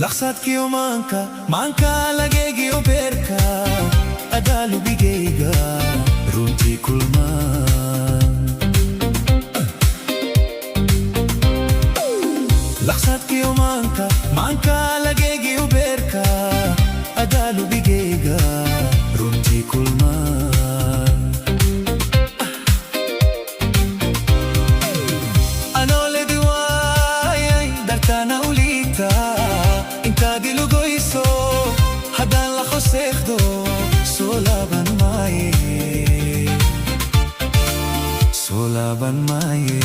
Laksat kiyo manka lagegi o perka Adalu bigeiga runti kulman Laksat kiyo manka lagegi o perka Adalu bigeiga runti kulman Anole diwayay dartana ulita Inta dilugoiso hadan la khosekdo solaban maye Solaban maye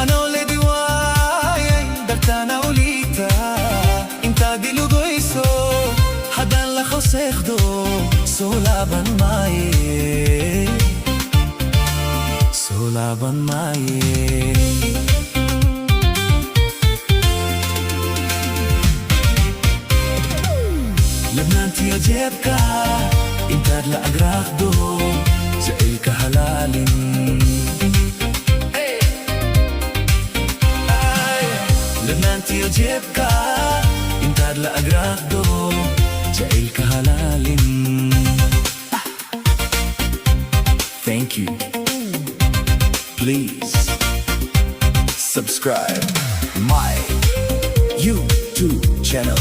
Anole diwayay dartana ulita Inta dilugoiso hadan la khosekdo solaban maye Solaban maye لبنان تيجيبك انت لا اجراخدو زيك هلالي لبنان تيجيبك انت لا اجراخدو زيك هلالي Thank you. Please subscribe my YouTube channel.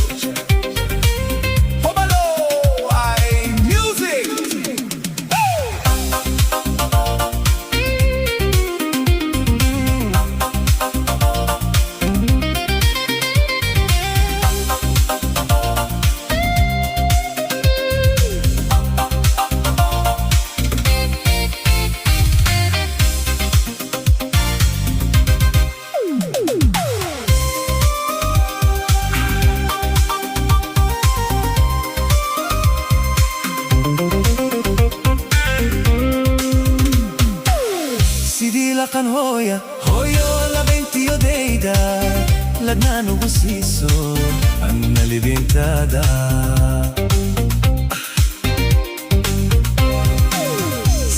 Kan hoya la benti odeida ladnano busiso anna liventada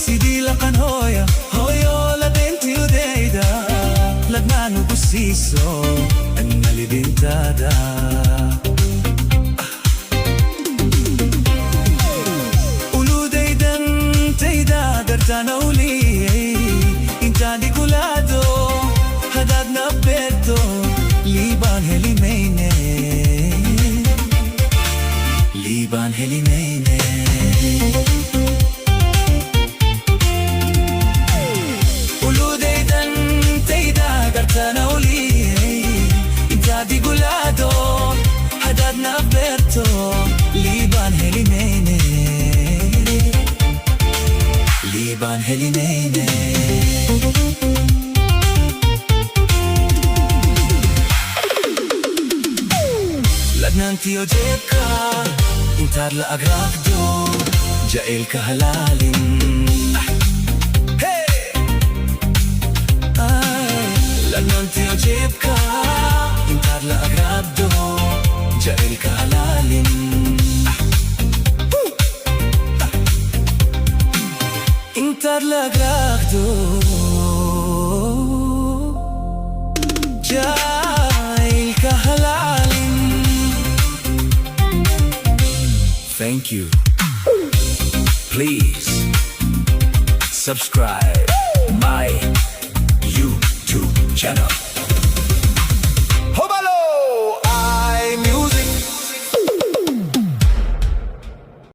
Sidi la kan hoya la benti odeida ladnano busiso anna liventada Uludeidan teida dartana uli Tani kulado hadad na perto liban helimeine liban helimeine uludeidan teida gartana uli tani kulado hadad na perto liban helimeine liban helimeine لبنان تيجيبك انتار لأقراقدو جايلك هلالي لبنان تيجيبك انتار لأقراقدو جايلك هلالي انتار لأقراقدو جايلك هلالي Thank you. Please subscribe my YouTube channel.